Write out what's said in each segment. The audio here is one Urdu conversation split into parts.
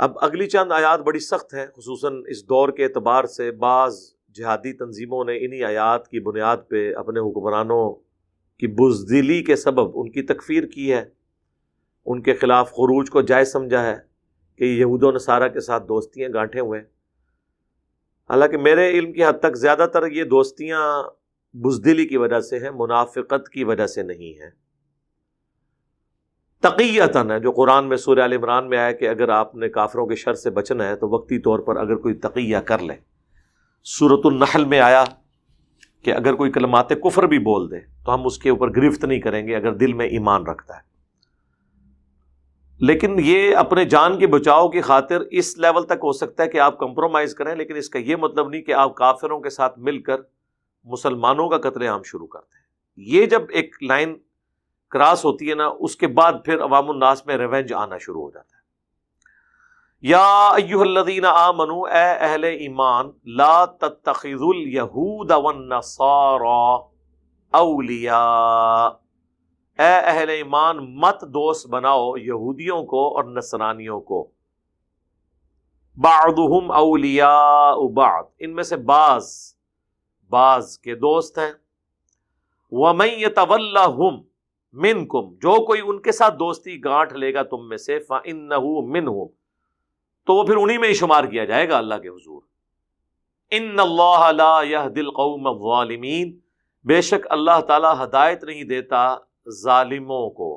اب اگلی چند آیات بڑی سخت ہیں، خصوصاً اس دور کے اعتبار سے بعض جہادی تنظیموں نے انہی آیات کی بنیاد پہ اپنے حکمرانوں کی بزدلی کے سبب ان کی تکفیر کی ہے، ان کے خلاف خروج کو جائز سمجھا ہے کہ یہود و نصارہ کے ساتھ دوستیاں گانٹھے ہوئے ہیں۔ حالانکہ میرے علم کی حد تک زیادہ تر یہ دوستیاں بزدلی کی وجہ سے ہیں، منافقت کی وجہ سے نہیں ہیں، تقیتاً ہے، جو قرآن میں سورہ آل عمران میں آیا کہ اگر آپ نے کافروں کے شر سے بچنا ہے تو وقتی طور پر اگر کوئی تقیہ کر لے۔ سورۃ النحل میں آیا کہ اگر کوئی کلمات کفر بھی بول دے تو ہم اس کے اوپر گرفت نہیں کریں گے اگر دل میں ایمان رکھتا ہے، لیکن یہ اپنے جان کے بچاؤ کی خاطر اس لیول تک ہو سکتا ہے کہ آپ کمپرومائز کریں، لیکن اس کا یہ مطلب نہیں کہ آپ کافروں کے ساتھ مل کر مسلمانوں کا قتل عام شروع کرتے ہیں۔ یہ جب ایک لائن کراس ہوتی ہے نا، اس کے بعد پھر عوام الناس میں ریونج آنا شروع ہو جاتا ہے۔ یا ایھا الذین آمنوا، اے اہل ایمان، لا تتخذوا الیہود والنصارى اولیاء، اے اہل ایمان مت دوست بناؤ یہودیوں کو اور نصرانیوں کو، بعضهم اولیاء بعض، ان میں سے بعض کے دوست ہیں، ومن یتولہم منکم، جو کوئی ان کے ساتھ دوستی گانٹھ لے گا تم میں سے، فإنہ منہم، تو وہ پھر انہی میں ہی شمار کیا جائے گا اللہ کے حضور۔ ان اللہ لا یہدی القوم الظالمین، بے شک اللہ تعالی ہدایت نہیں دیتا ظالموں کو۔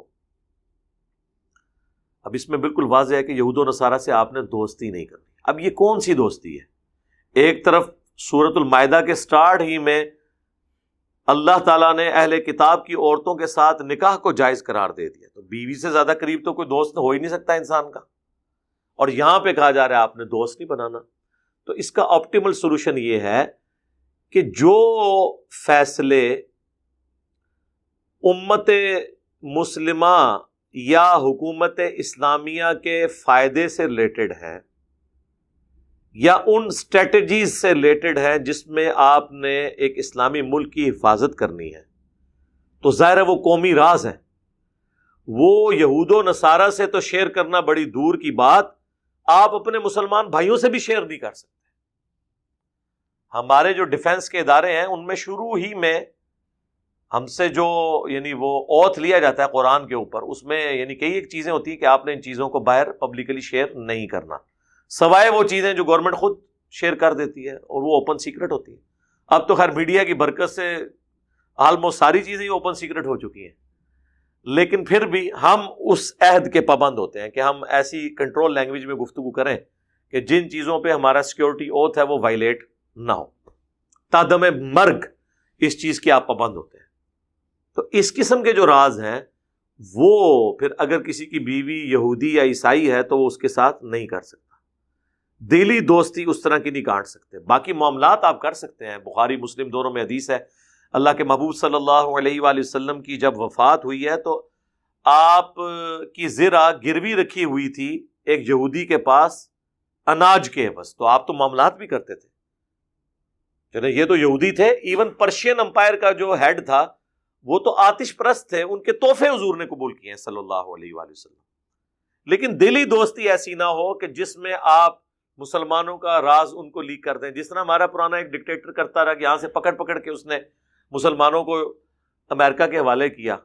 اب اس میں بالکل واضح ہے کہ یہود و نصارہ سے آپ نے دوستی نہیں کرنی۔ اب یہ کون سی دوستی ہے؟ ایک طرف سورۃ المائدہ کے سٹارٹ ہی میں اللہ تعالیٰ نے اہل کتاب کی عورتوں کے ساتھ نکاح کو جائز قرار دے دیا، تو بیوی سے زیادہ قریب تو کوئی دوست ہو ہی نہیں سکتا انسان کا، اور یہاں پہ کہا جا رہا ہے آپ نے دوست نہیں بنانا۔ تو اس کا آپٹیمل سولوشن یہ ہے کہ جو فیصلے امت مسلمہ یا حکومت اسلامیہ کے فائدے سے ریلیٹڈ ہیں یا ان اسٹریٹجیز سے ریلیٹڈ ہے جس میں آپ نے ایک اسلامی ملک کی حفاظت کرنی ہے، تو ظاہر ہے وہ قومی راز ہیں، وہ یہود و نصارہ سے تو شیئر کرنا بڑی دور کی بات، آپ اپنے مسلمان بھائیوں سے بھی شیئر نہیں کر سکتے۔ ہمارے جو ڈیفنس کے ادارے ہیں ان میں شروع ہی میں ہم سے جو وہ اوتھ لیا جاتا ہے قرآن کے اوپر، اس میں کئی ایک چیزیں ہوتی ہیں کہ آپ نے ان چیزوں کو باہر پبلکلی شیئر نہیں کرنا، سوائے وہ چیزیں جو گورنمنٹ خود شیئر کر دیتی ہے اور وہ اوپن سیکرٹ ہوتی ہے۔ اب تو خیر میڈیا کی برکت سے آلموسٹ ساری چیزیں اوپن سیکرٹ ہو چکی ہیں، لیکن پھر بھی ہم اس عہد کے پابند ہوتے ہیں کہ ہم ایسی کنٹرول لینگویج میں گفتگو کریں کہ جن چیزوں پہ ہمارا سیکیورٹی اوتھ ہے وہ وائلیٹ نہ ہو، تادم مرگ اس چیز کے آپ پابند ہوتے ہیں۔ تو اس قسم کے جو راز ہیں وہ پھر اگر کسی کی بیوی یہودی یا عیسائی ہے تو وہ اس کے ساتھ نہیں کر سکتا، دلی دوستی اس طرح کی نہیں کاٹ سکتے۔ باقی معاملات آپ کر سکتے ہیں، بخاری مسلم دونوں میں حدیث ہے، اللہ کے محبوب صلی اللہ علیہ وآلہ وسلم کی جب وفات ہوئی ہے تو آپ کی زرہ گروی رکھی ہوئی تھی ایک یہودی کے پاس اناج کے عوض، تو آپ تو معاملات بھی کرتے تھے، یہ تو یہودی تھے۔ ایون پرشین امپائر کا جو ہیڈ تھا وہ تو آتش پرست تھے، ان کے تحفے حضور نے قبول کیے ہیں صلی اللہ علیہ وآلہ وسلم، لیکن دلی دوستی ایسی نہ ہو کہ جس میں آپ مسلمانوں کا راز ان کو لیک کر دیں، جس طرح ہمارا پرانا ایک ڈکٹیٹر کرتا رہا کہ یہاں سے پکڑ پکڑ کے اس نے مسلمانوں کو امریکہ کے حوالے کیا،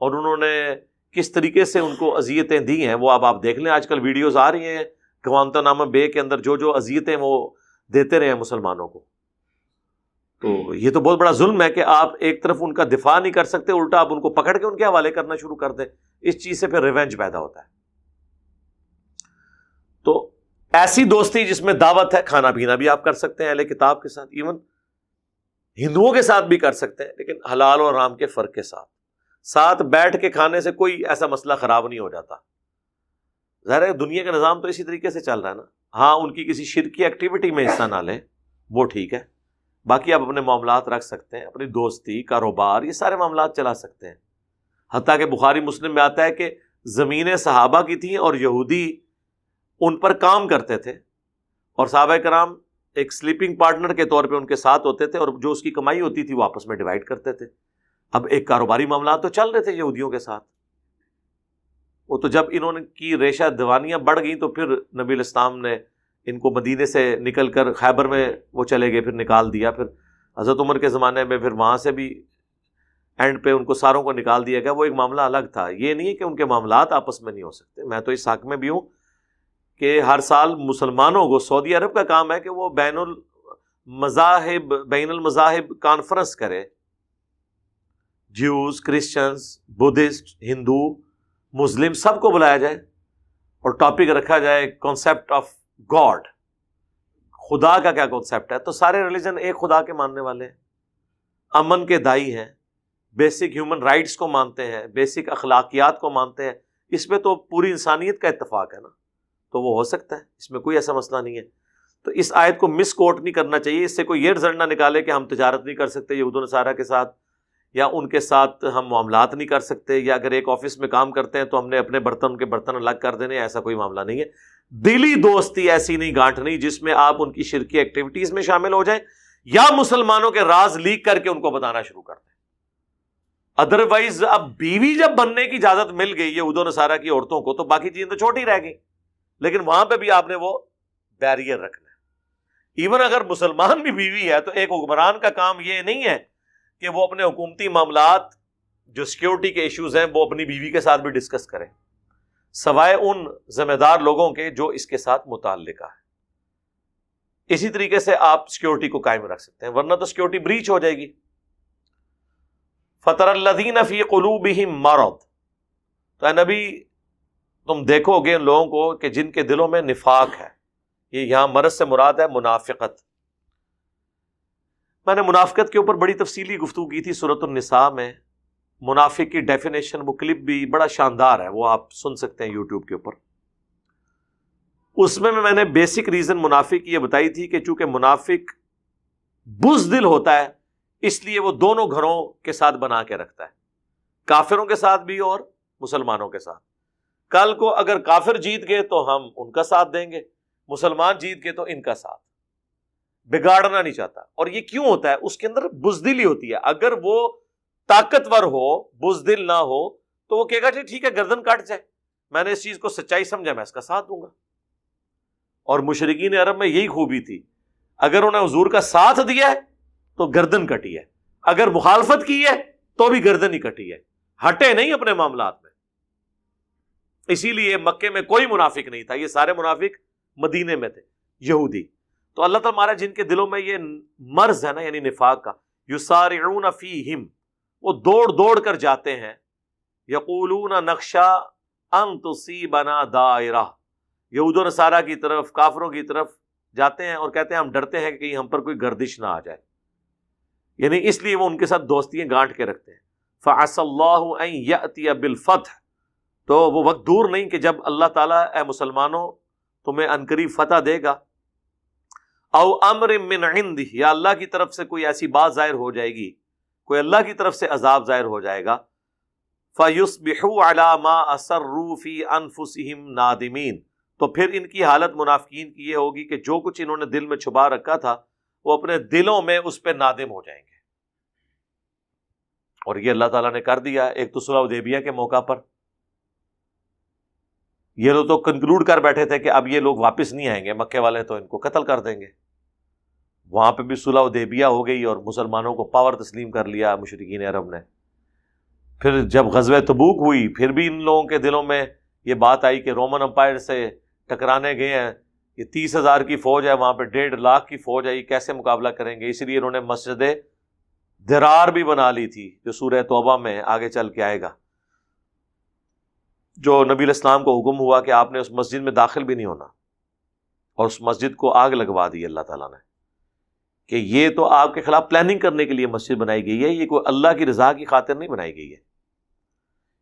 اور انہوں نے کس طریقے سے ان کو اذیتیں دی ہیں وہ اب آپ دیکھ لیں، آج کل ویڈیوز آ رہی ہیں گوانتانامو بے کے اندر جو اذیتیں وہ دیتے رہے ہیں مسلمانوں کو۔ تو یہ تو بہت بڑا ظلم ہے کہ آپ ایک طرف ان کا دفاع نہیں کر سکتے، الٹا آپ ان کو پکڑ کے ان کے حوالے کرنا شروع کر دیں، اس چیز سے پھر ریونج پیدا ہوتا ہے۔ تو ایسی دوستی جس میں دعوت ہے، کھانا پینا بھی آپ کر سکتے ہیں اہل کتاب کے ساتھ، ایون ہندوؤں کے ساتھ بھی کر سکتے ہیں، لیکن حلال اور حرام کے فرق کے ساتھ بیٹھ کے کھانے سے کوئی ایسا مسئلہ خراب نہیں ہو جاتا۔ ظاہر ہے دنیا کا نظام تو اسی طریقے سے چل رہا ہے نا، ہاں ان کی کسی شرکی ایکٹیویٹی میں حصہ نہ لیں وہ ٹھیک ہے، باقی آپ اپنے معاملات رکھ سکتے ہیں، اپنی دوستی، کاروبار، یہ سارے معاملات چلا سکتے ہیں۔ حتیٰ کہ بخاری مسلم میں آتا ہے کہ زمینیں صحابہ کی تھیں اور یہودی ان پر کام کرتے تھے، اور صحابہ کرام ایک سلیپنگ پارٹنر کے طور پہ ان کے ساتھ ہوتے تھے، اور جو اس کی کمائی ہوتی تھی وہ آپس میں ڈیوائڈ کرتے تھے۔ اب ایک کاروباری معاملات تو چل رہے تھے یہودیوں کے ساتھ، وہ تو جب انہوں نے کی ریشہ دیوانیاں بڑھ گئیں تو پھر نبی علیہ السلام نے ان کو مدینے سے نکل کر خیبر میں وہ چلے گئے، پھر نکال دیا. پھر حضرت عمر کے زمانے میں پھر وہاں سے بھی اینڈ پہ ان کو ساروں کو نکال دیا گیا. وہ ایک معاملہ الگ تھا. یہ نہیں ہے کہ ان کے معاملات آپس میں نہیں ہو سکتے. میں تو اس حق میں بھی ہوں کہ ہر سال مسلمانوں کو، سعودی عرب کا کام ہے کہ وہ بین المذاہب کانفرنس کرے، جیوز، کرسچنز، بدھسٹ، ہندو، مسلم سب کو بلایا جائے اور ٹاپک رکھا جائے کانسیپٹ آف گاڈ، خدا کا کیا کانسیپٹ ہے. تو سارے ریلیجن ایک خدا کے ماننے والے ہیں، امن کے دائی ہیں، بیسک ہیومن رائٹس کو مانتے ہیں، بیسک اخلاقیات کو مانتے ہیں. اس میں تو پوری انسانیت کا اتفاق ہے نا، تو وہ ہو سکتا ہے، اس میں کوئی ایسا مسئلہ نہیں ہے. تو اس آیت کو مس کوٹ نہیں کرنا چاہیے. اس سے کوئی یہ رزلٹ نہ نکالے کہ ہم تجارت نہیں کر سکتے یہود و نصارہ کے ساتھ، یا ان کے ساتھ ہم معاملات نہیں کر سکتے، یا اگر ایک آفس میں کام کرتے ہیں تو ہم نے اپنے برتن ان کے برتن الگ کر دینے. ایسا کوئی معاملہ نہیں ہے. دلی دوستی ایسی نہیں گانٹھنی جس میں آپ ان کی شرکی ایکٹیویٹیز میں شامل ہو جائیں یا مسلمانوں کے راز لیک کر کے ان کو بتانا شروع کر دیں. ادروائز اب بیوی جب بننے کی اجازت مل گئی یہود و نصارہ کی عورتوں کو تو باقی چیزیں تو چھوٹی رہ گئی، لیکن وہاں پہ بھی آپ نے وہ بیریئر رکھنا ہے. ایون اگر مسلمان بھی بیوی ہے تو ایک حکمران کا کام یہ نہیں ہے کہ وہ اپنے حکومتی معاملات جو سیکیورٹی کے ایشوز ہیں وہ اپنی بیوی کے ساتھ بھی ڈسکس کرے، سوائے ان ذمہ دار لوگوں کے جو اس کے ساتھ متعلقہ ہے. اسی طریقے سے آپ سیکیورٹی کو قائم رکھ سکتے ہیں، ورنہ تو سیکیورٹی بریچ ہو جائے گی. فَتَرَى الَّذِينَ فِي قُلُوبِهِم مَرَضٌ، تو اے نبی تم دیکھو گے ان لوگوں کو کہ جن کے دلوں میں نفاق ہے. یہ یہاں مرض سے مراد ہے منافقت. میں نے منافقت کے اوپر بڑی تفصیلی گفتگو کی تھی سورۃ النساء میں. منافق کی ڈیفینیشن، وہ کلپ بھی بڑا شاندار ہے، وہ آپ سن سکتے ہیں یوٹیوب کے اوپر. اس میں نے بیسک ریزن منافق کی یہ بتائی تھی کہ چونکہ منافق بزدل ہوتا ہے اس لیے وہ دونوں گھروں کے ساتھ بنا کے رکھتا ہے، کافروں کے ساتھ بھی اور مسلمانوں کے ساتھ. کل کو اگر کافر جیت گئے تو ہم ان کا ساتھ دیں گے، مسلمان جیت گئے تو ان کا ساتھ. بگاڑنا نہیں چاہتا. اور یہ کیوں ہوتا ہے؟ اس کے اندر بزدلی ہوتی ہے. اگر وہ طاقتور ہو، بزدل نہ ہو، تو وہ کہے گا ٹھیک ہے گردن کاٹ جائے، میں نے اس چیز کو سچائی سمجھا، میں اس کا ساتھ دوں گا. اور مشرکین عرب میں یہی خوبی تھی، اگر انہیں حضور کا ساتھ دیا ہے تو گردن کٹی ہے، اگر مخالفت کی ہے تو بھی گردن ہی کٹی ہے، ہٹے نہیں اپنے معاملات میں. اسی لیے مکے میں کوئی منافق نہیں تھا، یہ سارے منافق مدینے میں تھے، یہودی. تو اللہ تعالیٰ ہمارا جن کے دلوں میں یہ مرض ہے نا، یعنی نفاق کا، یسارعون فیہم، وہ دوڑ دوڑ کر جاتے ہیں، یقولون نخشا ان تصیبنا دائرہ، یہود و نصارہ کی طرف، کافروں کی طرف جاتے ہیں اور کہتے ہیں ہم ڈرتے ہیں کہ کہیں ہم پر کوئی گردش نہ آ جائے. یعنی اس لیے وہ ان کے ساتھ دوستیاں گانٹ کے رکھتے ہیں. فعسى اللہ ان یأتی بالفتح، تو وہ وقت دور نہیں کہ جب اللہ تعالیٰ اے مسلمانوں تمہیں عنقریب فتح دے گا. او امر من عندہ، یا اللہ کی طرف سے کوئی ایسی بات ظاہر ہو جائے گی، کوئی اللہ کی طرف سے عذاب ظاہر ہو جائے گا. فَيُصْبِحُوا عَلَى مَا أَسَرُّوا فِي أَنفُسِهِمْ نَادِمِينَ، تو پھر ان کی حالت منافقین کی یہ ہوگی کہ جو کچھ انہوں نے دل میں چھپا رکھا تھا وہ اپنے دلوں میں اس پہ نادم ہو جائیں گے. اور یہ اللہ تعالیٰ نے کر دیا. ایک تو صلح حدیبیہ کے موقع پر یہ لوگ تو کنکلوڈ کر بیٹھے تھے کہ اب یہ لوگ واپس نہیں آئیں گے، مکے والے تو ان کو قتل کر دیں گے. وہاں پہ بھی صلح حدیبیہ ہو گئی اور مسلمانوں کو پاور تسلیم کر لیا مشرکین عرب نے. پھر جب غزوہ تبوک ہوئی پھر بھی ان لوگوں کے دلوں میں یہ بات آئی کہ رومن امپائر سے ٹکرانے گئے ہیں، یہ 30,000 کی فوج ہے، وہاں پہ 1.5 لاکھ کی فوج ہے، یہ کیسے مقابلہ کریں گے. اس لیے انہوں نے مسجد درار بھی بنا لی تھی جو سورہ توبہ میں آگے چل کے آئے گا، جو نبی علیہ السلام کو حکم ہوا کہ آپ نے اس مسجد میں داخل بھی نہیں ہونا، اور اس مسجد کو آگ لگوا دی اللہ تعالیٰ نے کہ یہ تو آپ کے خلاف پلاننگ کرنے کے لیے مسجد بنائی گئی ہے، یہ کوئی اللہ کی رضا کی خاطر نہیں بنائی گئی ہے.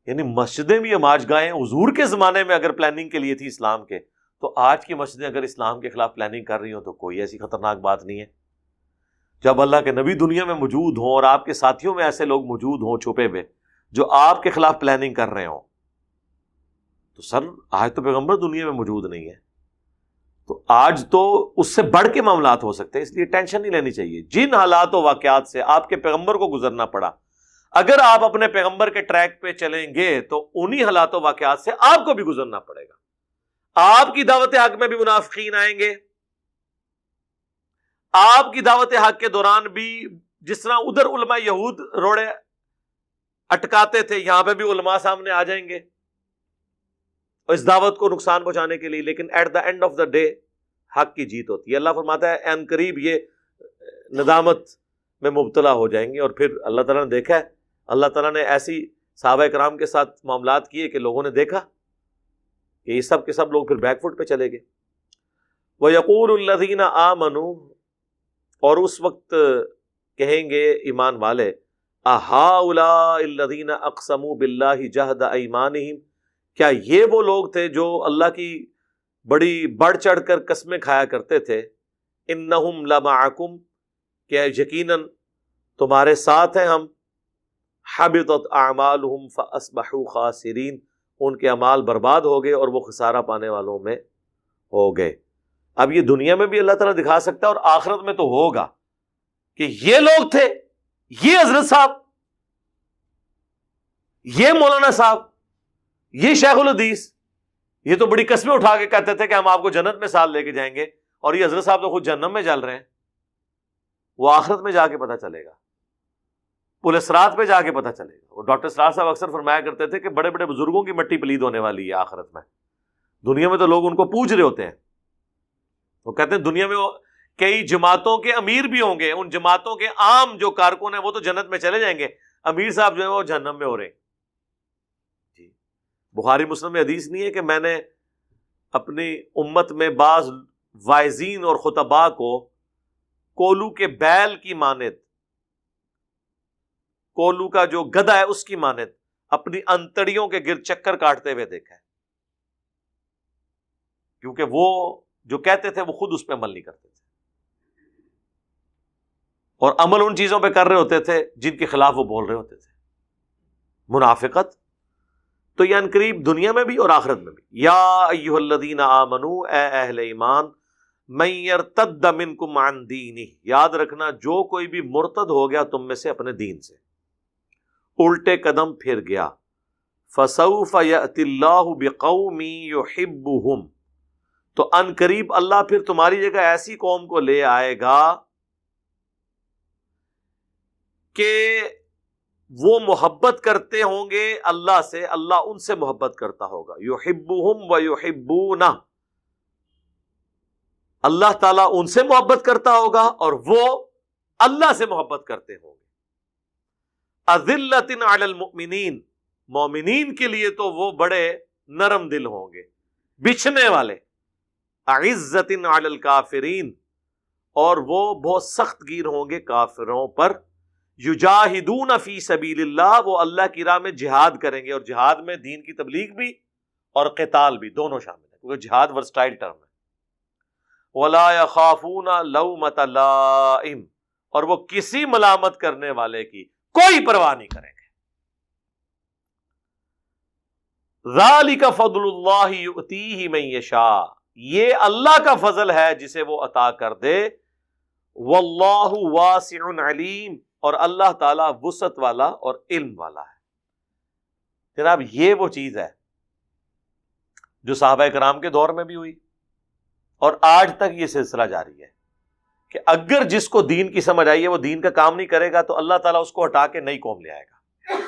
یعنی مسجدیں بھی ہم آج گائیں حضور کے زمانے میں اگر پلاننگ کے لیے تھی اسلام کے، تو آج کی مسجدیں اگر اسلام کے خلاف پلاننگ کر رہی ہوں تو کوئی ایسی خطرناک بات نہیں ہے. جب اللہ کے نبی دنیا میں موجود ہوں اور آپ کے ساتھیوں میں ایسے لوگ موجود ہوں چھپے ہوئے جو آپ کے خلاف پلاننگ کر رہے ہوں، تو سر آج تو پیغمبر دنیا میں موجود نہیں ہے، تو آج تو اس سے بڑھ کے معاملات ہو سکتے ہیں. اس لیے ٹینشن نہیں لینی چاہیے. جن حالات و واقعات سے آپ کے پیغمبر کو گزرنا پڑا، اگر آپ اپنے پیغمبر کے ٹریک پہ چلیں گے تو انہی حالات و واقعات سے آپ کو بھی گزرنا پڑے گا۔ آپ کی دعوت حق میں بھی منافقین آئیں گے، آپ کی دعوت حق کے دوران بھی جس طرح ادھر علماء یہود روڑے اٹکاتے تھے، یہاں پہ بھی علماء سامنے آ جائیں گے اور اس دعوت کو نقصان پہنچانے کے لیے، لیکن at the end of the day حق کی جیت ہوتی ہے۔ اللہ فرماتا ہے ان قریب یہ ندامت میں مبتلا ہو جائیں گے۔ اور پھر اللہ تعالیٰ نے دیکھا ہے، اللہ تعالیٰ نے ایسی صحابہ کرام کے ساتھ معاملات کیے کہ لوگوں نے دیکھا کہ یہ سب کے سب لوگ پھر بیک فٹ پہ چلے گئے۔ وَيَقُولُ الَّذِينَ آمَنُوا، اور اس وقت کہیں گے ایمان والے، أَهَٰؤُلَاءِ الَّذِينَ أَقْسَمُوا بِاللَّهِ جَهْدَ أَيْمَانِهِمْ، کیا یہ وہ لوگ تھے جو اللہ کی بڑی بڑھ چڑھ کر قسمیں کھایا کرتے تھے؟ إِنَّهُمْ لَمَعَكُمْ، کہ یقیناً تمہارے ساتھ ہیں ہم، حَبِطَتْ أَعْمَالُهُمْ فَأَصْبَحُوا خَاسِرِينَ، ان کے اعمال برباد ہو گئے اور وہ خسارہ پانے والوں میں ہو گئے۔ اب یہ دنیا میں بھی اللہ تعالیٰ دکھا سکتا ہے اور آخرت میں تو ہوگا کہ یہ لوگ تھے، یہ حضرت صاحب، یہ مولانا صاحب، یہ شیخ الحدیث، یہ تو بڑی قسمیں اٹھا کے کہتے تھے کہ ہم آپ کو جنت میں ساتھ لے کے جائیں گے، اور یہ حضرت صاحب تو خود جہنم میں جل رہے ہیں۔ وہ آخرت میں جا کے پتہ چلے گا، پل صراط پہ جا کے پتہ چلے گا۔ اور ڈاکٹر سرار صاحب اکثر فرمایا کرتے تھے کہ بڑے بڑے بزرگوں کی مٹی پلید ہونے والی ہے آخرت میں۔ دنیا میں تو لوگ ان کو پوج رہے ہوتے ہیں، وہ کہتے ہیں دنیا میں کئی جماعتوں کے امیر بھی ہوں گے، ان جماعتوں کے عام جو کارکن ہیں وہ تو جنت میں چلے جائیں گے، امیر صاحب جو ہے وہ جہنم میں ہو رہے ہیں۔ جی، بخاری مسلم میں حدیث نہیں ہے کہ میں نے اپنی امت میں بعض واعظین اور خطباء کو کولو کے بیل کی مانند، کولو کا جو گدھا ہے اس کی مانند اپنی انتڑیوں کے گرد چکر کاٹتے ہوئے دیکھا ہے، کیونکہ وہ جو کہتے تھے وہ خود اس پہ عمل نہیں کرتے تھے، اور عمل ان چیزوں پہ کر رہے ہوتے تھے جن کے خلاف وہ بول رہے ہوتے تھے۔ منافقت تو یہ عنقریب دنیا میں بھی اور آخرت میں بھی۔ یا ایھا الذین آمنوا، اے اہل ایمان، من یرتد منکم عن دینہ، یاد رکھنا جو کوئی بھی مرتد ہو گیا تم میں سے اپنے دین سے، الٹے قدم پھر گیا، فسوف یأتی اللہ بقوم یحبہم، تو ان قریب اللہ پھر تمہاری جگہ ایسی قوم کو لے آئے گا کہ وہ محبت کرتے ہوں گے اللہ سے، اللہ ان سے محبت کرتا ہوگا، یحبہم ویحبونہ، اللہ تعالیٰ ان سے محبت کرتا ہوگا اور وہ اللہ سے محبت کرتے ہوں گے۔ اذلۃ علی المؤمنین، مومنین کے لیے تو وہ بڑے نرم دل ہوں گے، بچھنے والے۔ اعزۃ علی الکافرین، اور وہ بہت سخت گیر ہوں گے کافروں پر۔ یجاہدون فی سبیل اللہ، وہ اللہ کی راہ میں جہاد کریں گے، اور جہاد میں دین کی تبلیغ بھی اور قتال بھی دونوں شامل ہیں، کیونکہ جہاد ورسٹائل ٹرم ہے۔ ولا یخافون لومۃ لائم، اور وہ کسی ملامت کرنے والے کی کوئی پرواہ نہیں کریں گے۔ ذالک فضل اللہ یؤتیہ من یشاء، یہ اللہ کا فضل ہے جسے وہ عطا کر دے۔ واللہ واسع علیم، اور اللہ تعالیٰ وسعت والا اور علم والا ہے۔ جناب یہ وہ چیز ہے جو صحابہ کرام کے دور میں بھی ہوئی اور آج تک یہ سلسلہ جاری ہے کہ اگر جس کو دین کی سمجھ آئی ہے وہ دین کا کام نہیں کرے گا تو اللہ تعالیٰ اس کو ہٹا کے نئی قوم لے آئے گا۔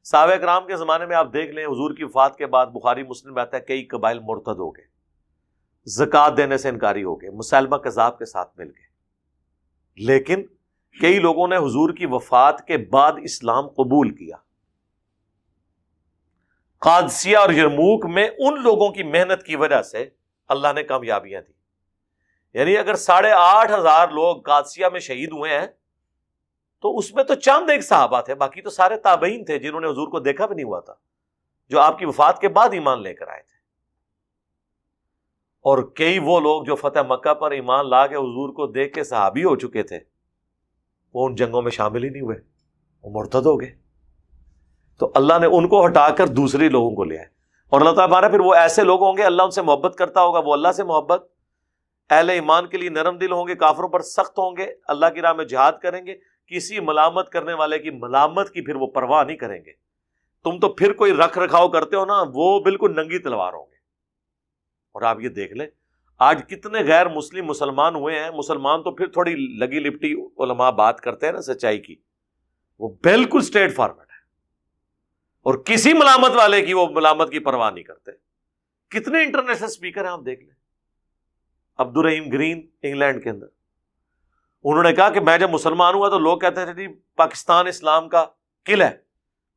صحابہ کرام کے زمانے میں آپ دیکھ لیں، حضور کی وفات کے بعد بخاری مسلم میں آتا ہے کئی قبائل مرتد ہو گئے، زکوٰۃ دینے سے انکاری ہو گئے، مسلمہ کذاب کے ساتھ مل گئے، لیکن کئی لوگوں نے حضور کی وفات کے بعد اسلام قبول کیا۔ قادسیہ اور یرموک میں ان لوگوں کی محنت کی وجہ سے اللہ نے کامیابیاں دی، یعنی اگر 8,500 لوگ قادسیہ میں شہید ہوئے ہیں تو اس میں تو چند ایک صحابہ تھے، باقی تو سارے تابعین تھے جنہوں نے حضور کو دیکھا بھی نہیں ہوا تھا، جو آپ کی وفات کے بعد ایمان لے کر آئے تھے۔ اور کئی وہ لوگ جو فتح مکہ پر ایمان لا کے حضور کو دیکھ کے صحابی ہو چکے تھے، وہ ان جنگوں میں شامل ہی نہیں ہوئے، وہ مرتد ہو گئے۔ تو اللہ نے ان کو ہٹا کر دوسرے لوگوں کو لے آئے، اور اللہ تعالیٰ پھر وہ ایسے لوگ ہوں گے اللہ ان سے محبت کرتا ہوگا، وہ اللہ سے محبت، اہل ایمان کے لیے نرم دل ہوں گے، کافروں پر سخت ہوں گے، اللہ کی راہ میں جہاد کریں گے، کسی ملامت کرنے والے کی ملامت کی پھر وہ پرواہ نہیں کریں گے. تم تو پھر کوئی رکھ رکھاؤ کرتے ہو نا، وہ بالکل ننگی تلوار ہوں گے. اور آپ یہ دیکھ لیں آج کتنے غیر مسلم مسلمان ہوئے ہیں. مسلمان تو پھر تھوڑی لگی لپٹی علماء بات کرتے ہیں نا سچائی کی، وہ بالکل اسٹریٹ فارورڈ ہے، اور کسی ملامت والے کی وہ ملامت کی پرواہ نہیں کرتے. کتنے انٹرنیشنل اسپیکر ہیں آپ دیکھ لیں. عبد الرحیم گرین انگلینڈ کے اندر، انہوں نے کہا کہ میں جب مسلمان ہوا تو لوگ کہتے تھے پاکستان اسلام کا قلعہ ہے.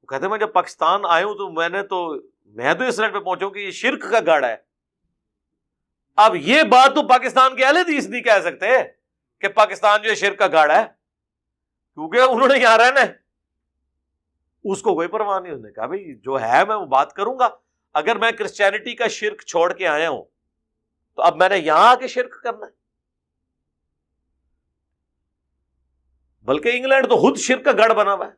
وہ کہتے ہیں میں جب پاکستان آیا ہوں تو میں تو اس رٹ پہ پہنچا ہوں کہ یہ شرک کا گاڑا ہے. اب یہ بات تو پاکستان کے اہل حدیث نہیں کہہ سکتے کہ پاکستان جو ہے شرک کا گاڑا ہے، کیونکہ انہوں نے یہاں رہنا ہے. اس کو کوئی پرواہ نہیں. انہوں نے کہا بھائی جو ہے میں وہ بات کروں گا. اگر میں کرسچینٹی کا شرک چھوڑ کے آیا ہوں تو اب میں نے یہاں آ کے شرک کرنا ہے. بلکہ انگلینڈ تو خود شرک کا گڑھ بنا ہوا ہے.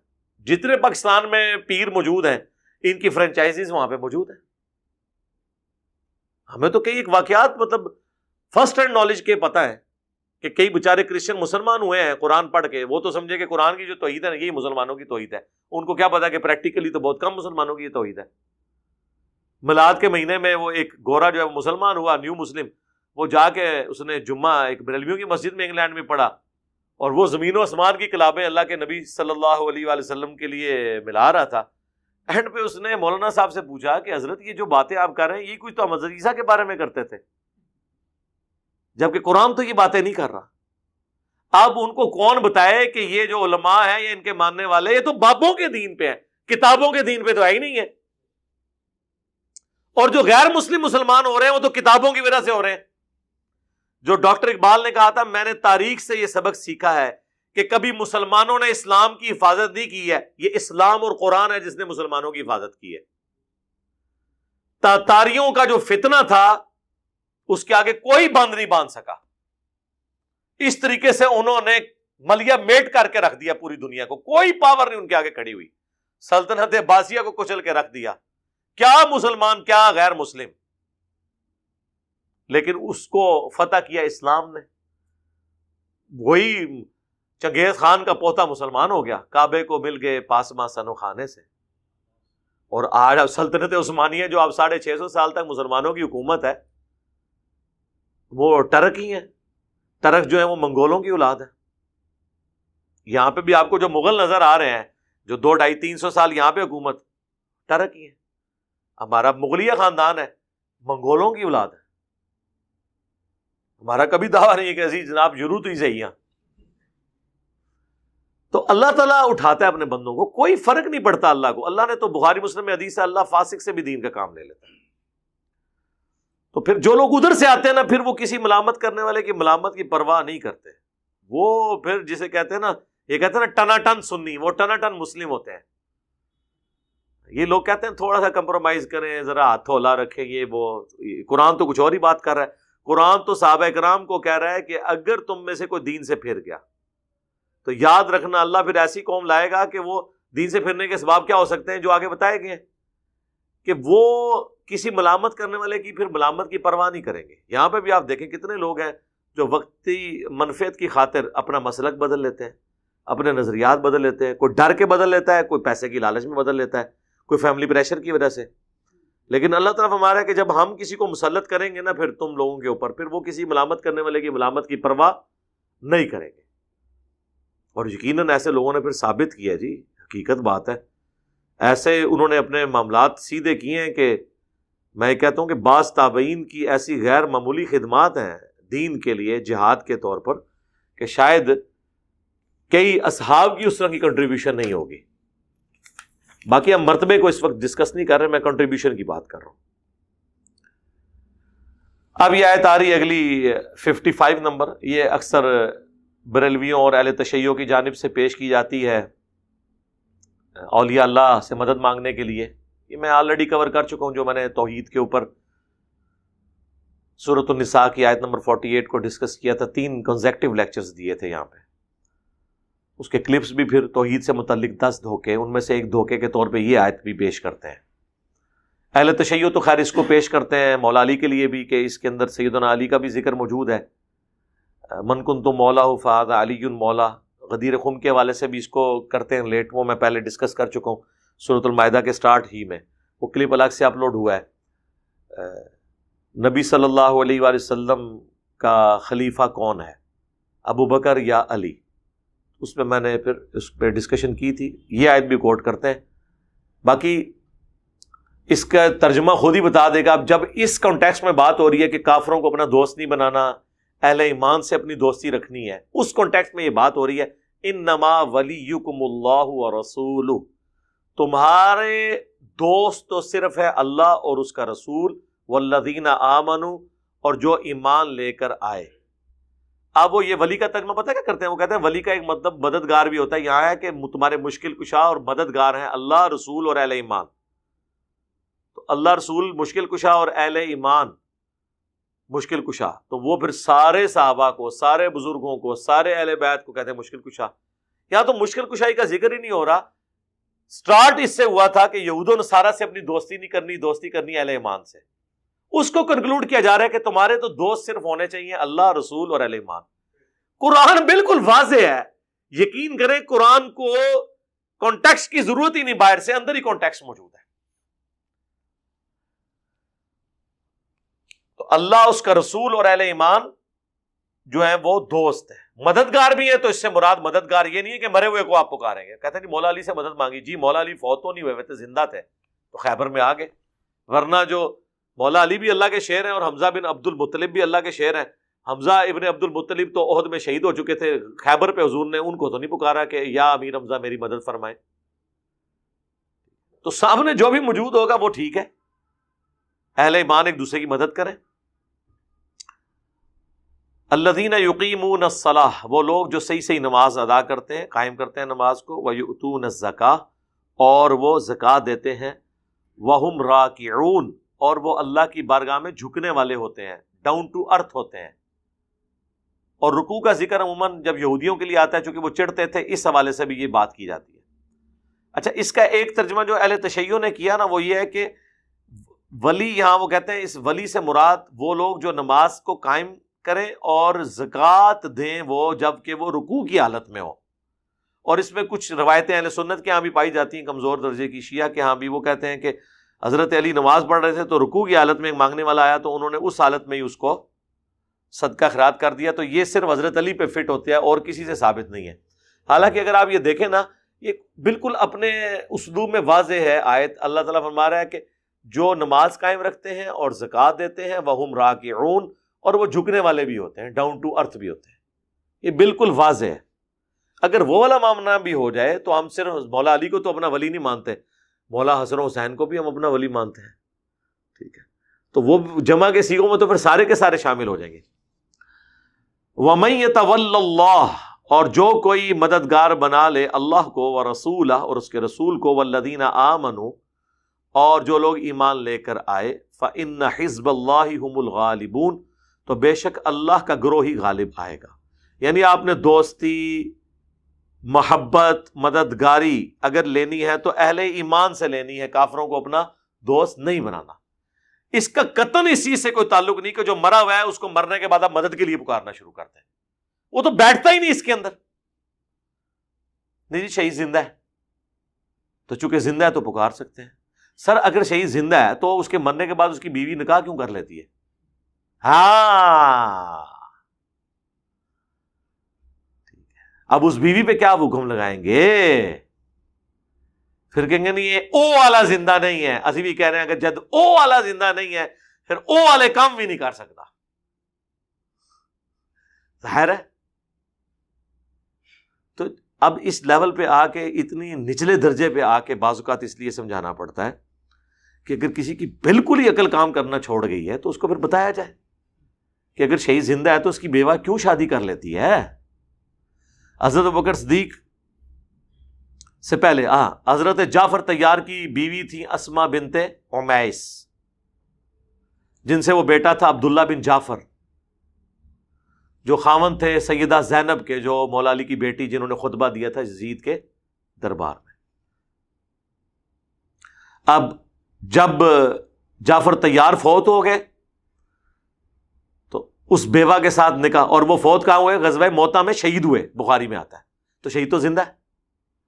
جتنے پاکستان میں پیر موجود ہیں ان کی فرنچائزیز وہاں پہ موجود ہیں. ہمیں تو کئی ایک واقعات مطلب فرسٹ ہینڈ نالج کے پتہ ہے کہ کئی بیچارے کرسچن مسلمان ہوئے ہیں قرآن پڑھ کے، وہ تو سمجھے کہ قرآن کی جو توحید ہے نا یہی مسلمانوں کی توحید ہے. ان کو کیا پتا کہ پریکٹیکلی تو بہت کم مسلمانوں کی یہ توحید ہے. میلاد کے مہینے میں وہ ایک گورا جو ہے مسلمان ہوا، نیو مسلم، وہ جا کے اس نے جمعہ ایک بریلویوں کی مسجد میں انگلینڈ میں پڑھا، اور وہ زمین و آسمان کی کتابیں اللہ کے نبی صلی اللہ علیہ وآلہ وسلم کے لیے ملا رہا تھا. اینڈ پہ اس نے مولانا صاحب سے پوچھا کہ حضرت یہ جو باتیں آپ کر رہے ہیں یہ کوئی تو حضرت عیسیٰ کے بارے میں کرتے تھے، جبکہ قرآن تو یہ باتیں نہیں کر رہا. اب ان کو کون بتائے کہ یہ جو علماء ہیں یا ان کے ماننے والے یہ تو بابوں کے دین پہ ہیں، کتابوں کے دین پہ تو ہے ہی نہیں ہے. اور جو غیر مسلم مسلمان ہو رہے ہیں وہ تو کتابوں کی وجہ سے ہو رہے ہیں. جو ڈاکٹر اقبال نے کہا تھا میں نے تاریخ سے یہ سبق سیکھا ہے کہ کبھی مسلمانوں نے اسلام کی حفاظت نہیں کی ہے، یہ اسلام اور قرآن ہے جس نے مسلمانوں کی حفاظت کی ہے. تاتاریوں کا جو فتنہ تھا اس کے آگے کوئی بند نہیں باندھ سکا. اس طریقے سے انہوں نے ملیا میٹ کر کے رکھ دیا پوری دنیا کو، کوئی پاور نہیں ان کے آگے کھڑی ہوئی. سلطنت عباسیہ کو کچل کے رکھ دیا. کیا مسلمان کیا غیر مسلم، لیکن اس کو فتح کیا اسلام نے. وہی چنگیز خان کا پوتا مسلمان ہو گیا، کعبے کو مل گئے پاسما سنو خانے سے. اور آج سلطنت عثمانیہ جو اب 650 سال تک مسلمانوں کی حکومت ہے وہ ٹرک ہی ہیں. ٹرک جو ہے وہ منگولوں کی اولاد ہے. یہاں پہ بھی آپ کو جو مغل نظر آ رہے ہیں جو 200-250-300 سال یہاں پہ حکومت، ٹرک ہی ہے. ہمارا مغلیہ خاندان ہے، منگولوں کی اولاد ہے. ہمارا کبھی دعویٰ نہیں ہے کہ ایسی جناب ضرورت ہی صحیح ہے. تو اللہ تعالیٰ اٹھاتا ہے اپنے بندوں کو، کوئی فرق نہیں پڑتا اللہ کو. اللہ نے تو بخاری مسلم میں حدیث ہے اللہ فاسق سے بھی دین کا کام لے لیتا ہے. تو پھر جو لوگ ادھر سے آتے ہیں نا پھر وہ کسی ملامت کرنے والے کی ملامت کی پرواہ نہیں کرتے. وہ پھر جسے کہتے ہیں نا، یہ کہتے ہیں نا ٹنا ٹن سنی، وہ ٹنا ٹن مسلم ہوتے ہیں. یہ لوگ کہتے ہیں تھوڑا سا کمپرومائز کریں، ذرا ہاتھ ہلا رکھیں. یہ وہ قرآن تو کچھ اور ہی بات کر رہا ہے. قرآن تو صحابہ کرام کو کہہ رہا ہے کہ اگر تم میں سے کوئی دین سے پھر گیا تو یاد رکھنا اللہ پھر ایسی قوم لائے گا کہ وہ دین سے پھرنے کے اسباب کیا ہو سکتے ہیں جو آگے بتائے گئے ہیں کہ وہ کسی ملامت کرنے والے کی پھر ملامت کی پرواہ نہیں کریں گے. یہاں پہ بھی آپ دیکھیں کتنے لوگ ہیں جو وقتی منفعت کی خاطر اپنا مسلک بدل لیتے ہیں، اپنے نظریات بدل لیتے ہیں. کوئی ڈر کے بدل لیتا ہے، کوئی پیسے کی لالچ میں بدل لیتا ہے، کوئی فیملی پریشر کی وجہ سے. لیکن اللہ تعالیٰ ہمارا ہے کہ جب ہم کسی کو مسلط کریں گے نا پھر تم لوگوں کے اوپر، پھر وہ کسی ملامت کرنے والے کی ملامت کی پرواہ نہیں کریں گے. اور یقیناً ایسے لوگوں نے پھر ثابت کیا جی، حقیقت بات ہے، ایسے انہوں نے اپنے معاملات سیدھے کیے ہیں کہ میں کہتا ہوں کہ بعض تابعین کی ایسی غیر معمولی خدمات ہیں دین کے لیے جہاد کے طور پر کہ شاید کئی اصحاب کی اس طرح کی کنٹریبیوشن نہیں ہوگی. باقی ہم مرتبے کو اس وقت ڈسکس نہیں کر رہے، میں کنٹریبیوشن کی بات کر رہا ہوں. اب یہ آیت آ رہی اگلی 55 نمبر، یہ اکثر بریلویوں اور اہل تشیع کی جانب سے پیش کی جاتی ہے اولیاء اللہ سے مدد مانگنے کے لیے. یہ میں آلریڈی کور کر چکا ہوں جو میں نے توحید کے اوپر سورۃ النساء کی آیت نمبر 48 کو ڈسکس کیا تھا. 3 کنزیکٹیو لیکچرز دیے تھے یہاں پہ. اس کے کلپس بھی پھر توحید سے متعلق 10 دھوکے، ان میں سے ایک دھوکے کے طور پہ یہ آیت بھی پیش کرتے ہیں. اہل تشیع تو خیر اس کو پیش کرتے ہیں مولا علی کے لیے بھی کہ اس کے اندر سیدنا علی کا بھی ذکر موجود ہے. من کنت مولا فہذا علی مولا، غدیر خم کے حوالے سے بھی اس کو کرتے ہیں لیٹ، وہ میں پہلے ڈسکس کر چکا ہوں سورۃ المائدہ کے سٹارٹ ہی میں، وہ کلپ الگ سے اپلوڈ ہوا ہے۔ نبی صلی اللہ علیہ وآلہ وسلم کا خلیفہ کون ہے، ابو بکر یا علی؟ اس پہ میں نے پھر اس پہ ڈسکشن کی تھی، یہ آیت بھی کوٹ کرتے ہیں، باقی اس کا ترجمہ خود ہی بتا دے گا۔ اب جب اس کانٹیکسٹ میں بات ہو رہی ہے کہ کافروں کو اپنا دوست نہیں بنانا، اہل ایمان سے اپنی دوستی رکھنی ہے، اس کانٹیکسٹ میں یہ بات ہو رہی ہے انما ولیکم اللہ ورسولہ، تمہارے دوست تو صرف ہے اللہ اور اس کا رسول، والذین آمنوا، اور جو ایمان لے کر آئے۔ اب وہ یہ ولی کا ترجمہ پتہ کیا کرتے ہیں، وہ کہتے ہیں ولی کا ایک مطلب مددگار بھی ہوتا ہے، یہاں ہے کہ تمہارے مشکل کشا اور مددگار ہیں اللہ، رسول اور اہل ایمان۔ تو اللہ، رسول مشکل کشا اور اہل ایمان مشکل کشا، تو وہ پھر سارے صحابہ کو، سارے بزرگوں کو، سارے اہل بیت کو کہتے ہیں مشکل کشا۔ یہاں تو مشکل کشائی کا ذکر ہی نہیں ہو رہا، سٹارٹ اس سے ہوا تھا کہ یہود و نصارہ سے اپنی دوستی نہیں کرنی، دوستی کرنی اہل ایمان سے۔ اس کو کنکلوڈ کیا جا رہا ہے کہ تمہارے تو دوست صرف ہونے چاہیے اللہ، رسول اور اہل ایمان۔ قرآن بالکل واضح ہے، یقین کریں قرآن کو کانٹیکسٹ کی ضرورت ہی نہیں، باہر سے اندر ہی کانٹیکسٹ موجود ہے۔ تو اللہ، اس کا رسول اور اہل ایمان جو ہیں وہ دوست ہیں، مددگار بھی ہیں۔ تو اس سے مراد مددگار یہ نہیں ہے کہ مرے ہوئے کو آپ پکاریں گے، کہتے ہیں جی مولا علی سے مدد مانگی، جی مولا علی فوت تو نہیں ہوئے، وہ تو زندہ تھے تو خیبر میں آ گئے، ورنہ جو مولا علی بھی اللہ کے شیر ہیں اور حمزہ بن عبد المطلب بھی اللہ کے شیر ہیں۔ حمزہ ابن عبد المطلب تو احد میں شہید ہو چکے تھے، خیبر پہ حضور نے ان کو تو نہیں پکارا کہ یا امیر حمزہ میری مدد فرمائیں۔ تو سامنے جو بھی موجود ہوگا وہ ٹھیک ہے، اہل ایمان ایک دوسرے کی مدد کریں۔ الذین یقیمون الصلاۃ، وہ لوگ جو صحیح صحیح نماز ادا کرتے ہیں، قائم کرتے ہیں نماز کو، ویؤتون الزکاۃ، اور وہ زکوٰۃ دیتے ہیں، وہم راکعون، اور وہ اللہ کی بارگاہ میں جھکنے والے ہوتے ہیں، ڈاؤن ٹو ارتھ ہوتے ہیں۔ اور رکوع کا ذکر عموماً جب یہودیوں کے لیے آتا ہے چونکہ وہ چڑھتے تھے، اس حوالے سے بھی یہ بات کی جاتی ہے۔ اچھا، اس کا ایک ترجمہ جو اہل تشیع نے کیا نا، وہ یہ ہے کہ ولی، یہاں وہ کہتے ہیں اس ولی سے مراد وہ لوگ جو نماز کو قائم کریں اور زکوٰۃ دیں وہ جب کہ وہ رکوع کی حالت میں ہو۔ اور اس میں کچھ روایتیں اہل سنت کے ہاں بھی پائی جاتی ہیں کمزور درجے کی، شیعہ کے ہاں بھی، وہ کہتے ہیں کہ حضرت علی نماز پڑھ رہے تھے تو رکوع کی حالت میں ایک مانگنے والا آیا تو انہوں نے اس حالت میں ہی اس کو صدقہ خیرات کر دیا، تو یہ صرف حضرت علی پہ فٹ ہوتا ہے اور کسی سے ثابت نہیں ہے۔ حالانکہ اگر آپ یہ دیکھیں نا، یہ بالکل اپنے اسلوب میں واضح ہے آیت، اللہ تعالیٰ فرما رہا ہے کہ جو نماز قائم رکھتے ہیں اور زکوٰۃ دیتے ہیں، وہم راکعون، اور وہ جھکنے والے بھی ہوتے ہیں، ڈاؤن ٹو ارتھ بھی ہوتے ہیں۔ یہ بالکل واضح ہے۔ اگر وہ والا معاملہ بھی ہو جائے تو ہم صرف مولا علی کو تو اپنا ولی نہیں مانتے، مولا حسن و حسین کو بھی ہم اپنا ولی مانتے ہیں، ٹھیک ہے؟ تو وہ جمع کے سیغوں میں تو پھر سارے کے سارے شامل ہو جائیں گے۔ وَمَن يَتَوَلَّ اللَّهَ، اور جو کوئی مددگار بنا لے اللہ کو، ورسولہ، اور اس کے رسول کو، والذین آمنوا، اور جو لوگ ایمان لے کر آئے، فَإِنَّ حِزْبَ اللَّهِ هُمُ الْغَالِبُونَ، تو بے شک اللہ کا گروہ ہی غالب آئے گا۔ یعنی آپ نے دوستی، محبت، مددگاری اگر لینی ہے تو اہل ایمان سے لینی ہے، کافروں کو اپنا دوست نہیں بنانا۔ اس کا قطعاً اس چیز سے کوئی تعلق نہیں کہ جو مرا ہوا ہے اس کو مرنے کے بعد آپ مدد کے لیے پکارنا شروع کرتے ہیں، وہ تو بیٹھتا ہی نہیں اس کے اندر۔ نہیں جی شہید زندہ ہے تو چونکہ زندہ ہے تو پکار سکتے ہیں۔ سر اگر شہید زندہ ہے تو اس کے مرنے کے بعد اس کی بیوی نکاح کیوں کر لیتی ہے؟ ہاں، اب اس بیوی پہ کیا حکم لگائیں گے؟ پھر کہیں گے نہیں یہ او والا زندہ نہیں ہے، اسی بھی کہہ رہے ہیں کہ جد او والا زندہ نہیں ہے پھر او والے کام بھی نہیں کر سکتا، ظاہر ہے۔ تو اب اس لیول پہ آ کے، اتنی نچلے درجے پہ آ کے بعض اوقات اس لیے سمجھانا پڑتا ہے کہ اگر کسی کی بالکل ہی عقل کام کرنا چھوڑ گئی ہے تو اس کو پھر بتایا جائے کہ اگر شہید زندہ ہے تو اس کی بیوہ کیوں شادی کر لیتی ہے۔ حضرت ابوبکر صدیق سے پہلے حضرت جعفر طیار کی بیوی تھی اسما بنت عمیس، جن سے وہ بیٹا تھا عبداللہ بن جعفر، جو خاوند تھے سیدہ زینب کے، جو مولا علی کی بیٹی، جنہوں نے خطبہ دیا تھا یزید کے دربار میں۔ اب جب جعفر طیار فوت ہو گئے تو اس بیوہ کے ساتھ نکاح، اور وہ فوت کہاں ہوئے؟ غزوہ موتا میں شہید ہوئے، بخاری میں آتا ہے، تو شہید تو زندہ ہے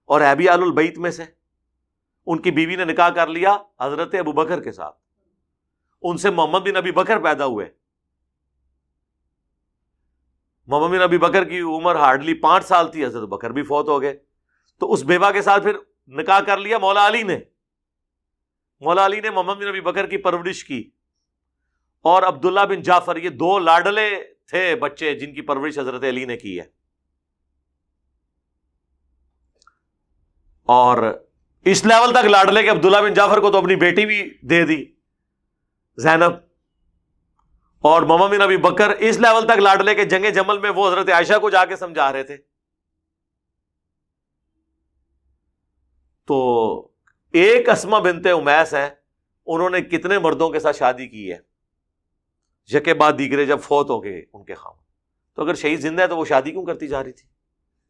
اور ہے بھی آل البیت میں سے. ان کی بیوی نے نکاح کر لیا حضرت ابو بکر کے ساتھ, ان سے محمد بن ابی بکر پیدا ہوئے. محمد بن ابی بکر کی عمر ہارڈلی 5 سال تھی, حضرت بکر بھی فوت ہو گئے. تو اس بیوہ کے ساتھ پھر نکاح کر لیا مولا علی نے. مولا علی نے محمد بن ابی بکر کی پرورش کی, اور عبداللہ بن جعفر, یہ 2 لاڈلے تھے بچے جن کی پرورش حضرت علی نے کی ہے. اور اس لیول تک لاڈلے کہ عبداللہ بن جعفر کو تو اپنی بیٹی بھی دے دی زینب, اور محمد بن ابی بکر اس لیول تک لاڈلے کہ جنگ جمل میں وہ حضرت عائشہ کو جا کے سمجھا رہے تھے. تو ایک اسما بنت امیس ہیں, انہوں نے کتنے مردوں کے ساتھ شادی کی ہے, یکے بعد دیگرے جب فوت ہو گئے ان کے خاوند. تو اگر شہید زندہ ہے تو وہ شادی کیوں کرتی جا رہی تھی؟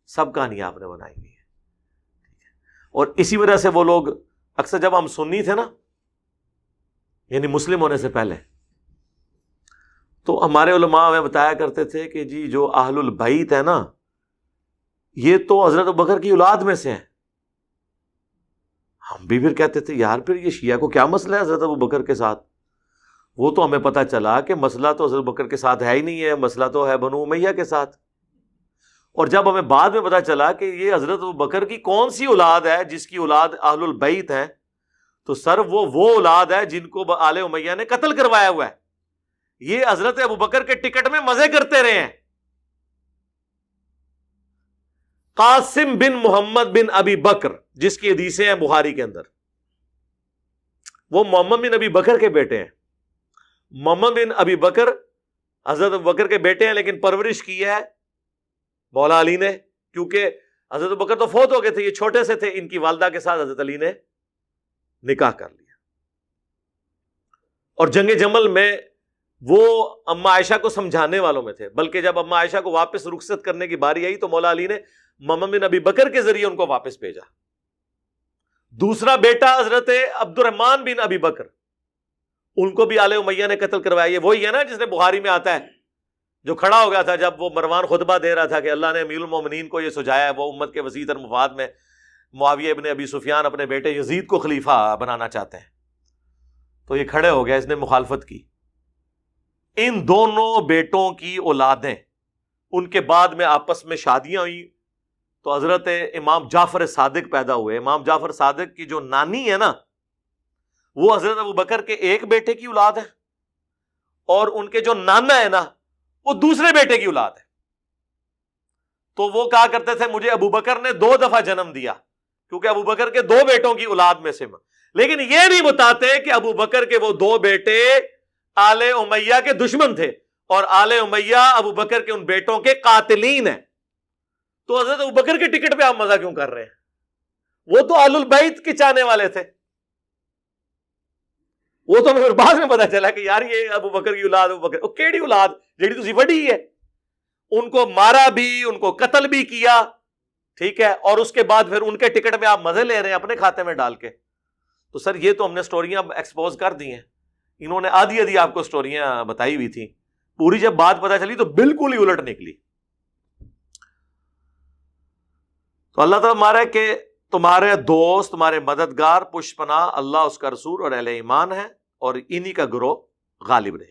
سب کہانیاں آپ نے بنائی ہوئی ہے. اور اسی وجہ سے وہ لوگ اکثر, جب ہم سنی تھے نا, یعنی مسلم ہونے سے پہلے, تو ہمارے علماء ہمیں بتایا کرتے تھے کہ جی جو اہل البیت ہے نا, یہ تو حضرت ابوبکر کی اولاد میں سے ہیں. ہم بھی پھر کہتے تھے یار پھر یہ شیعہ کو کیا مسئلہ ہے حضرت ابوبکر کے ساتھ؟ وہ تو ہمیں پتہ چلا کہ مسئلہ تو حضرت ابوبکر کے ساتھ ہے ہی نہیں ہے, مسئلہ تو ہے بنو امیہ کے ساتھ. اور جب ہمیں بعد میں پتہ چلا کہ یہ حضرت ابوبکر کی کون سی اولاد ہے جس کی اولاد اہل البیت ہیں, تو سر وہ اولاد ہے جن کو آل امیہ نے قتل کروایا ہوا ہے. یہ حضرت ابوبکر کے ٹکٹ میں مزے کرتے رہے ہیں. قاسم بن محمد بن ابی بکر, جس کی حدیثیں ہیں بخاری کے اندر, وہ محمد بن ابی بکر کے بیٹے ہیں. محمد بن ابی بکر حضرت ابوبکر کے بیٹے ہیں, لیکن پرورش کی ہے مولا علی نے, کیونکہ حضرت ابوبکر تو فوت ہو گئے تھے, یہ چھوٹے سے تھے. ان کی والدہ کے ساتھ حضرت علی نے نکاح کر لیا. اور جنگ جمل میں وہ اما عائشہ کو سمجھانے والوں میں تھے, بلکہ جب اما عائشہ کو واپس رخصت کرنے کی باری آئی تو مولا علی نے محمد بن ابی بکر کے ذریعے ان کو واپس بھیجا. دوسرا بیٹا حضرت عبد الرحمن بن ابی بکر, ان کو بھی آل امیہ نے قتل کروایا. یہ وہی ہے نا جس نے بخاری میں آتا ہے, جو کھڑا ہو گیا تھا جب وہ مروان خطبہ دے رہا تھا کہ اللہ نے امیر المومنین کو یہ سجایا ہے, وہ امت کے وسیع تر مفاد میں معاویہ ابن ابی سفیان اپنے بیٹے یزید کو خلیفہ بنانا چاہتے ہیں. تو یہ کھڑے ہو گیا, اس نے مخالفت کی. ان دونوں بیٹوں کی اولادیں ان کے بعد میں آپس میں شادیاں ہوئی, تو حضرت امام جعفر صادق پیدا ہوئے. امام جعفر صادق کی جو نانی ہے نا, وہ حضرت ابوبکر کے ایک بیٹے کی اولاد ہے, اور ان کے جو نانا ہے نا, وہ دوسرے بیٹے کی اولاد ہے. تو وہ کہا کرتے تھے مجھے ابوبکر نے 2 دفعہ جنم دیا, کیونکہ ابوبکر کے 2 بیٹوں کی اولاد میں سے. لیکن یہ نہیں بتاتے کہ ابوبکر کے وہ 2 بیٹے آل امیہ کے دشمن تھے, اور آل امیہ ابوبکر کے ان بیٹوں کے قاتلین ہیں. تو حضرت ابوبکر کے ٹکٹ پہ آپ مزہ کیوں کر رہے ہیں؟ وہ تو آل البیت کے چاہنے والے تھے. وہ تو ہمیں بعد میں پتا چلا کہ یار یہ ابوبکر کی اولاد, ابوبکر وہ کیڑی اولاد جیڑی تسی وڈی ہے. ان کو مارا بھی, ان کو قتل بھی کیا, ٹھیک ہے, اور اس کے بعد پھر ان کے ٹکٹ میں آپ مزے لے رہے ہیں اپنے کھاتے میں ڈال کے. تو سر یہ تو ہم نے سٹوریاں ایکسپوز کر دی ہیں. انہوں نے آدھی آپ کو سٹوریاں بتائی ہوئی تھیں, پوری جب بات پتا چلی تو بالکل ہی الٹ نکلی. تو اللہ تعالیٰ مارا ہے کہ تمہارے دوست, تمہارے مددگار, پشت پناہ اللہ, اس کا رسول اور اہل ایمان ہے, اور انہی کا گروہ غالب رہے.